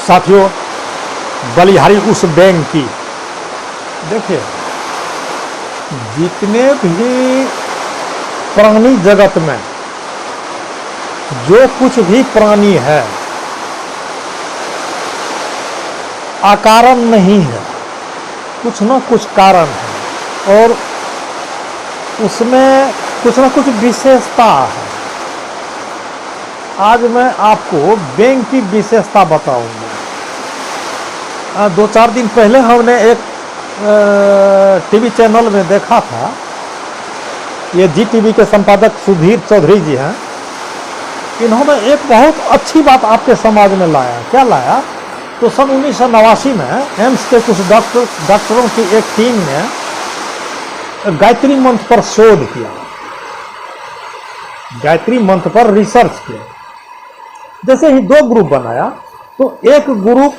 साथियों, बलिहारी उस बैंक की, देखिए जितने भी प्राणी जगत में जो कुछ भी प्राणी है अकारण नहीं है, कुछ ना कुछ कारण है और उसमें कुछ ना कुछ विशेषता है। आज मैं आपको बैंक की विशेषता बताऊंगा। 2-4 दिन पहले हमने एक टीवी चैनल में देखा था, ये जी टीवी के संपादक सुधीर चौधरी जी हैं। इन्होंने एक बहुत अच्छी बात आपके समाज में लाया। क्या लाया? तो सन 1989 में एम्स के कुछ डॉक्टरों की एक टीम ने गायत्री मंत्र पर शोध किया, गायत्री मंत्र पर रिसर्च किया। जैसे ही 2 ग्रुप बनाया, तो एक ग्रुप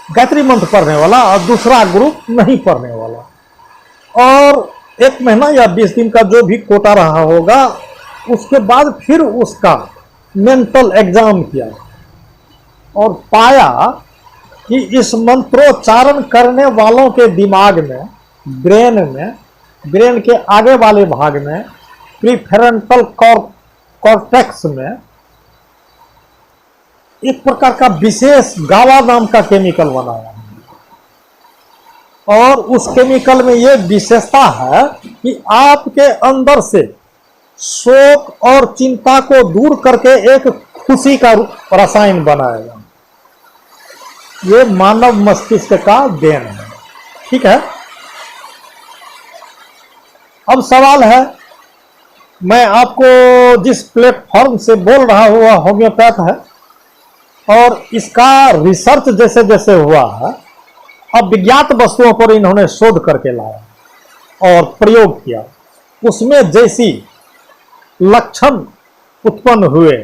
गायत्री मंत्र पढ़ने वाला और दूसरा ग्रुप नहीं पढ़ने वाला, और 1 महीना या 20 दिन का जो भी कोटा रहा होगा, उसके बाद फिर उसका मेंटल एग्जाम किया और पाया कि इस मंत्रोच्चारण करने वालों के दिमाग में, ब्रेन के आगे वाले भाग में, प्रीफ्रंटल कॉर्टेक्स में एक प्रकार का विशेष गावा नाम का केमिकल बनाया और उस केमिकल में ये विशेषता है कि आपके अंदर से शोक और चिंता को दूर करके एक खुशी का रसायन बनाएगा। ये मानव मस्तिष्क का देन है। ठीक है, अब सवाल है, मैं आपको जिस प्लेटफॉर्म से बोल रहा हूं वह होम्योपैथ है और इसका रिसर्च जैसे जैसे हुआ है, अब विज्ञात वस्तुओं पर इन्होंने शोध करके लाया और प्रयोग किया। उसमें जैसी लक्षण उत्पन्न हुए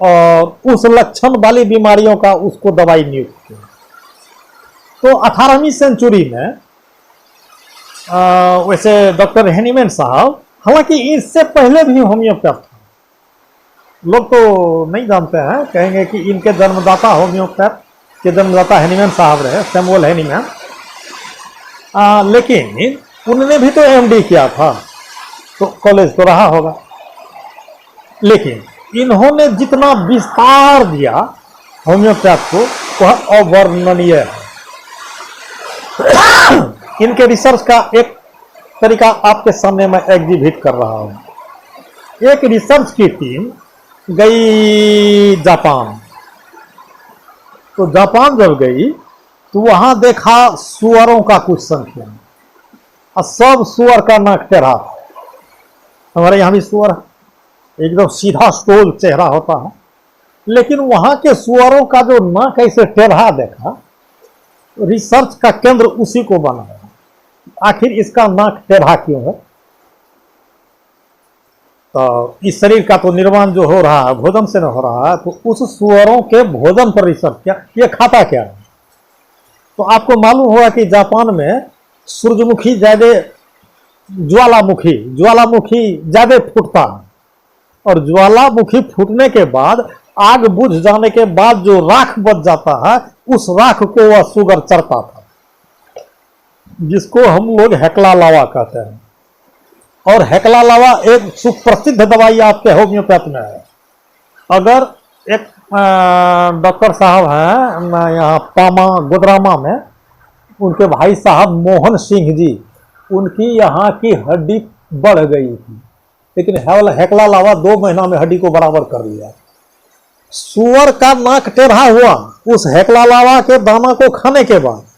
और उस लक्षण वाली बीमारियों का उसको दवाई नियुक्त किया। तो 18वीं सेंचुरी में वैसे डॉक्टर हेनीमैन साहब, हालांकि इससे पहले भी होम्योपैथ था, लोग तो नहीं जानते हैं, कहेंगे कि इनके जन्मदाता होम्योपैथ के जन्मदाता हेनीमैन साहब रहे, सैमुअल हेनीमैन। लेकिन उन्होंने भी तो एमडी किया था, तो कॉलेज तो रहा होगा, लेकिन इन्होंने जितना विस्तार दिया होम्योपैथ को वह अवर्णनीय है। इनके रिसर्च का एक तरीका आपके सामने मैं एग्जिबिट कर रहा हूं। एक रिसर्च की टीम गई जापान, तो जापान जब गई तो वहां देखा सुअरों का कुछ संख्या और सब सुअर का नाक टेढ़ा था। हमारे यहां भी सुअर एकदम सीधा स्टोल चेहरा होता है, लेकिन वहां के सुअरों का जो नाक ऐसे टेढ़ा देखा, रिसर्च का केंद्र उसी को बनाया। आखिर इसका नाक टेढ़ा क्यों है? तो इस शरीर का तो निर्माण जो हो रहा है भोजन से न हो रहा है, तो उस सुअरों के भोजन पर रिसर्च किया, ये खाता क्या है। तो आपको मालूम होगा कि जापान में सूरजमुखी ज्यादा, ज्वालामुखी ज्यादा फूटता है और ज्वालामुखी फूटने के बाद आग बुझ जाने के बाद जो राख बच जाता है, उस राख को वह सुगर चरता था, जिसको हम लोग हेकला लावा कहते हैं। और हेकला लावा एक सुप्रसिद्ध दवाई आपके होम्योपैथ में है। अगर एक डॉक्टर साहब हैं यहाँ पामा गोदरामा में, उनके भाई साहब मोहन सिंह जी, उनकी यहाँ की हड्डी बढ़ गई थी, लेकिन हेकला लावा 2 महीना में हड्डी को बराबर कर लिया। सुअर का नाक टेढ़ा हुआ, उस हेकला लावा के दाना को खाने के बाद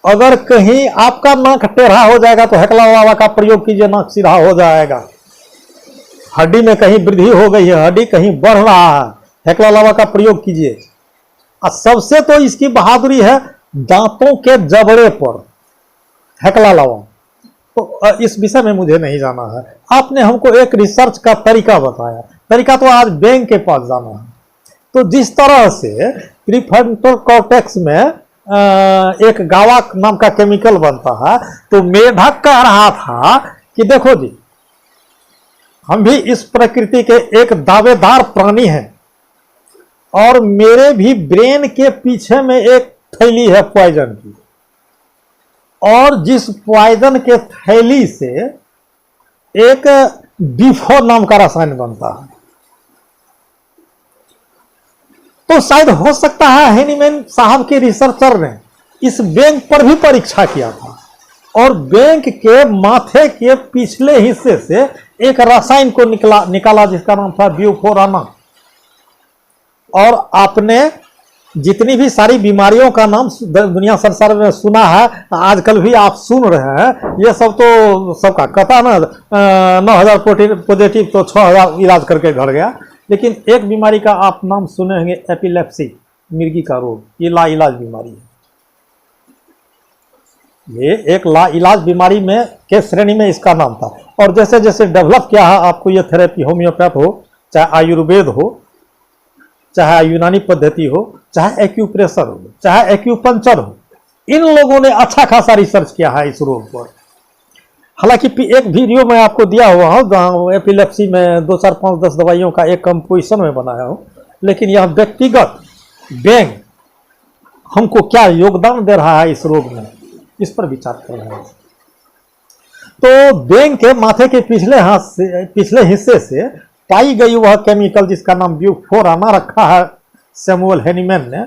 अगर कहीं आपका नाक टेढ़ा हो जाएगा तो हेकला लावा का प्रयोग कीजिए, नाक सीधा हो जाएगा। हड्डी में कहीं वृद्धि हो गई है, हड्डी कहीं बढ़ रहा है, हेकला लावा का प्रयोग कीजिए। और सबसे तो इसकी बहादुरी है दांतों के जबड़े पर हेकला लावा। तो इस विषय में मुझे नहीं जाना है, आपने हमको एक रिसर्च का तरीका बताया। तरीका तो आज बैंक के पास जाना है। तो जिस तरह से प्रीफ्रंटल कॉर्टेक्स में एक गावा नाम का केमिकल बनता है, तो मेढक कह रहा था कि देखो जी, हम भी इस प्रकृति के एक दावेदार प्राणी हैं और मेरे भी ब्रेन के पीछे में एक थैली है पॉइजन की, और जिस पॉइजन के थैली से एक B4 नाम का रसायन बनता है। तो शायद हो सकता है हेनीमैन साहब के रिसर्चर ने इस बैंक पर भी परीक्षा किया था, और बैंक के माथे के पिछले हिस्से से एक रसायन को निकाला जिसका नाम था ब्यूफोराना। और आपने जितनी भी सारी बीमारियों का नाम दुनिया संसार में सुना है, आजकल भी आप सुन रहे हैं, ये सब तो सबका कहता ना 9,000 पॉजिटिव तो 6,000 इलाज करके घर गया। लेकिन एक बीमारी का आप नाम सुने होंगे, एपिलेप्सी, मिर्गी का रोग। ये लाइलाज बीमारी है। ये एक लाइलाज बीमारी में के श्रेणी में इसका नाम था। और जैसे जैसे डेवलप किया है, आपको ये थेरेपी होम्योपैथ हो, चाहे आयुर्वेद हो, चाहे यूनानी पद्धति हो, चाहे एक्यूप्रेशर हो, चाहे एक्यूपंक्चर हो, इन लोगों ने अच्छा खासा रिसर्च किया है इस रोग पर। हालांकि एक वीडियो मैं आपको दिया हुआ हूँ जहाँ एपिलेप्सी में 2, 4, 5, 10 दवाइयों का एक कंपोजिशन में बनाया हूँ। लेकिन यह व्यक्तिगत बैंक हमको क्या योगदान दे रहा है इस रोग में, इस पर विचार कर रहे हैं। तो बैंक के माथे के पिछले हिस्से से पाई गई वह केमिकल जिसका नाम ब्यूफोराना रखा है सैमुअल हेनीमैन ने।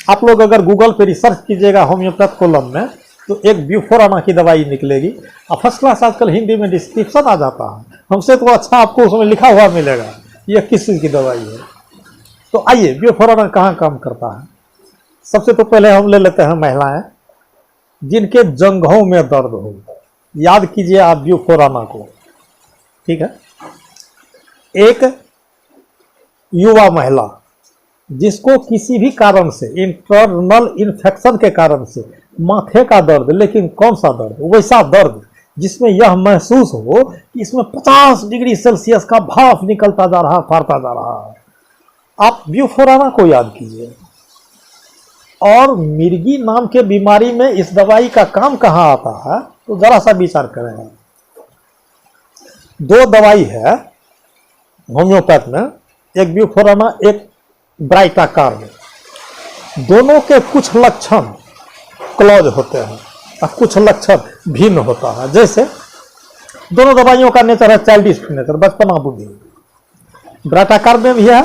आप लोग अगर गूगल पे रिसर्च कीजिएगा होम्योपैथ कॉलम में, तो एक ब्यूफोराना की दवाई निकलेगी। और फर्स्ट क्लास आजकल हिंदी में डिस्क्रिप्शन आ जाता है, हमसे तो अच्छा आपको उसमें लिखा हुआ मिलेगा यह किस चीज़ की दवाई है। तो आइए, ब्यूफोराना कहाँ काम करता है। सबसे तो पहले हम ले लेते हैं महिलाएं जिनके जंघों में दर्द हो। याद कीजिए आप ब्यूफोराना को, ठीक है। एक युवा महिला जिसको किसी भी कारण से, इंटरनल इन्फेक्शन के कारण से माथे का दर्द, लेकिन कौन सा दर्द, वैसा दर्द जिसमें यह महसूस हो कि इसमें 50 डिग्री सेल्सियस का भाप निकलता जा रहा, फाड़ता जा रहा है, आप ब्यूफोराना को याद कीजिए। और मिर्गी नाम के बीमारी में इस दवाई का काम कहाँ आता है, तो जरा सा विचार करें। 2 दवाई है होम्योपैथ में, एक ब्यूफोराना, एक ब्राइटाकार्ब। दोनों के कुछ लक्षण क्लोज होते हैं और कुछ लक्षण भिन्न होता है। जैसे दोनों दवाइयों का नेचर है चाइल्डिश नेचर, बचपना बुद्धि। ब्राइटाकार्ब में भी है,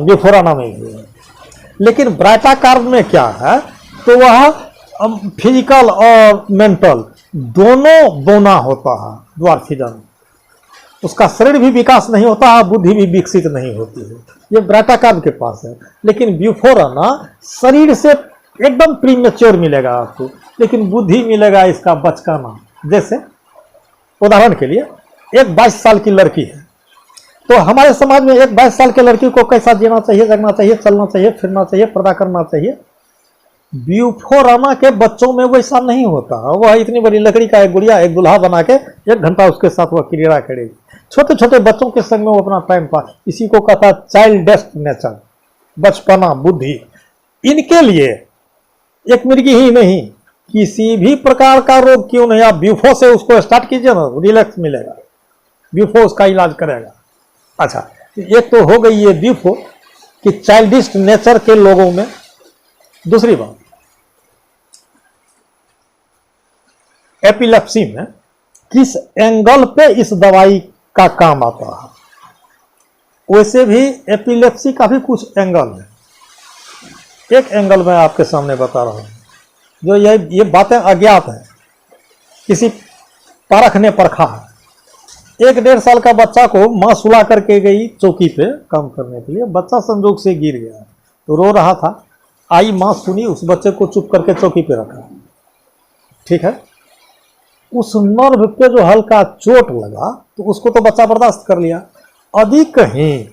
ब्यूफोराना में भी है। लेकिन ब्राइटाकार्ब में क्या है, तो वह फिजिकल और मेंटल दोनों बोना होता है, द्वारफिजन। उसका शरीर भी विकास नहीं होता है, बुद्धि भी विकसित नहीं होती है। ये ब्राइटाकार्ब के पास है। लेकिन ब्यूफोराना शरीर से एकदम प्रीमेच्योर मिलेगा आपको, लेकिन बुद्धि मिलेगा इसका बचकाना। जैसे उदाहरण के लिए एक 22 साल की लड़की है, तो हमारे समाज में एक 22 साल की लड़की को कैसा जीना चाहिए, जगना चाहिए, चलना चाहिए, फिरना चाहिए, पर्दा करना चाहिए। ब्यूफोराना के बच्चों में वैसा नहीं होता। वह इतनी बड़ी लकड़ी का एक गुड़िया, एक दुल्हा बना के 1 घंटा उसके साथ वह क्रीड़ा करेगी। छोटे छोटे बच्चों के संग में वो अपना टाइम पास, इसी को कहता है चाइल्डिश नेचर, बचपना बुद्धि। इनके लिए एक मिर्गी ही नहीं, किसी भी प्रकार का रोग क्यों नहीं, आप ब्यूफो से उसको स्टार्ट कीजिए ना, रिलैक्स मिलेगा, ब्यूफो उसका इलाज करेगा। अच्छा, एक तो हो गई ये ब्यूफो कि चाइल्डिश नेचर के लोगों में। दूसरी बात, एपिलेप्सी में किस एंगल पे इस दवाई का काम आता है। वैसे भी एपिलेप्सी का भी कुछ एंगल है। एक एंगल मैं आपके सामने बता रहा हूं, जो ये बातें अज्ञात हैं, किसी पारख ने परखा है। 1-1.5 साल का बच्चा को मां सुला करके गई चौकी पे काम करने के लिए। बच्चा संजोग से गिर गया तो रो रहा था। आई मां, सुनी, उस बच्चे को चुप करके चौकी पे रखा, ठीक है। उस नर्व पे जो हल्का चोट लगा तो उसको तो बच्चा बर्दाश्त कर लिया। यदि कहीं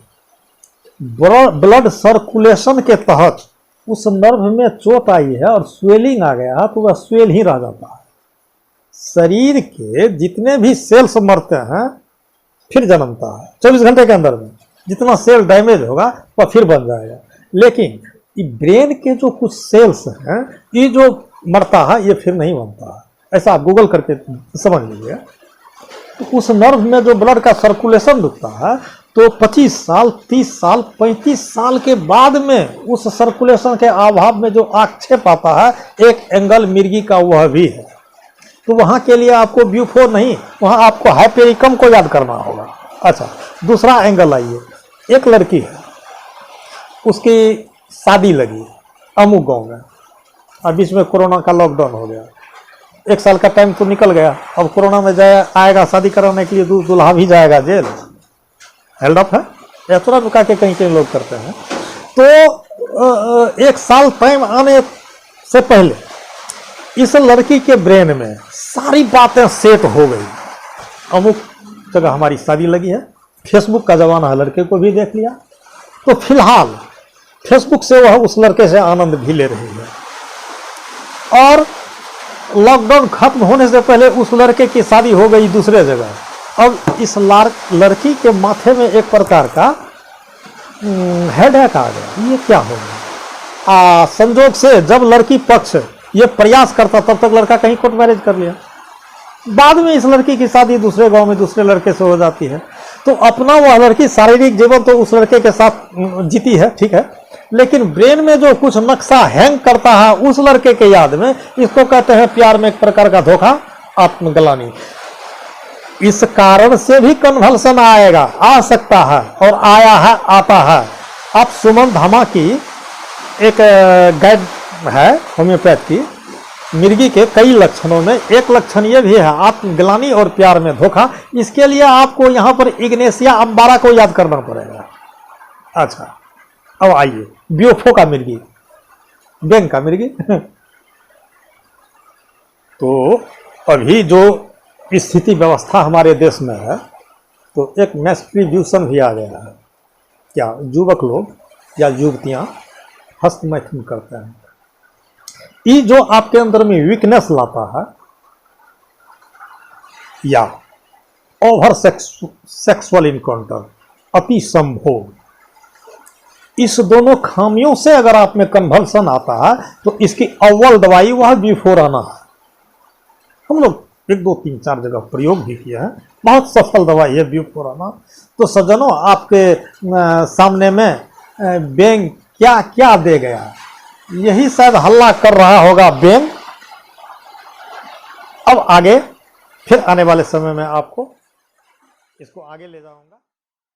ब्लड सर्कुलेशन के तहत उस नर्व में चोट आई है और स्वेलिंग आ गया है, तो वह स्वेल ही रह जाता है। शरीर के जितने भी सेल्स मरते हैं फिर जन्मता है 24 घंटे के अंदर में। जितना सेल डैमेज होगा वह फिर बन जाएगा। लेकिन ब्रेन के जो कुछ सेल्स हैं, ये जो मरता है ये फिर नहीं बनता है। ऐसा आप गूगल करके समझ लीजिए। तो उस नर्व में जो ब्लड का सर्कुलेशन रुकता है, तो 25 साल, 30 साल, 35 साल के बाद में उस सर्कुलेशन के अभाव में जो आक्षेप आता है, एक एंगल मिर्गी का वह भी है। तो वहाँ के लिए आपको ब्यूफोर नहीं, वहाँ आपको हाइपेरिकम को याद करना होगा। अच्छा, दूसरा एंगल आइए। एक लड़की है, उसकी शादी लगी अमुक गांव में, और बीच में कोरोना का लॉकडाउन हो गया। 1 साल का टाइम तो निकल गया। अब कोरोना में आएगा शादी कराने के लिए, दूल्हा भी जाएगा जेल, हेल्ड अप है, ऐसा रुका के कहीं कहीं लोग करते हैं। तो 1 साल टाइम आने से पहले इस लड़की के ब्रेन में सारी बातें सेट हो गई। अमुक जगह हमारी शादी लगी है, फेसबुक का जमाना है, लड़के को भी देख लिया, तो फिलहाल फेसबुक से वह उस लड़के से आनंद भी ले रही है। और लॉकडाउन खत्म होने से पहले उस लड़के की शादी हो गई दूसरे जगह। अब इस लड़की के माथे में एक प्रकार का हेडेक आ गया, ये क्या हो गया। संजोग से जब लड़की पक्ष ये प्रयास करता, तब तक लड़का कहीं कोर्ट मैरिज कर लिया। बाद में इस लड़की की शादी दूसरे गांव में दूसरे लड़के से हो जाती है। तो अपना वह लड़की शारीरिक जीवन तो उस लड़के के साथ जीती है, ठीक है, लेकिन ब्रेन में जो कुछ नक्शा हैंग करता है उस लड़के के याद में, इसको कहते हैं प्यार में एक प्रकार का धोखा, आत्मग्लानि। इस कारण से भी कन्वल्सन आएगा, आ सकता है, और आया है, आता है। आप सुमन धामा की एक गाइड है होम्योपैथ की, मिर्गी के कई लक्षणों में एक लक्षण ये भी है, आत्मग्लानि और प्यार में धोखा। इसके लिए आपको यहाँ पर इग्नेशिया अंबारा को याद करना पड़ेगा। अच्छा, अब आइए ब्यूफो का मिर्गी, बेंग का मिर्गी। तो अभी जो स्थिति व्यवस्था हमारे देश में है, तो एक मैस्ट्रीब्यूशन भी आ गया है। क्या युवक लोग या युवतियां हस्तमैथुन करते हैं। ये जो आपके अंदर में वीकनेस लाता है, या ओवर सेक्सुअल इनकाउंटर, अति संभोग, इस दोनों खामियों से अगर आप में कन्वल्सन आता है, तो इसकी अव्वल दवाई वह ब्यूफोराना है। हम लोग 1, 2, 3, 4 जगह प्रयोग भी किया है, बहुत सफल दवाई है ब्यूफोराना। तो सज्जनों, आपके सामने में बेंग क्या क्या दे गया, यही शायद हल्ला कर रहा होगा बेंग। अब आगे फिर आने वाले समय में आपको इसको आगे ले जाऊंगा।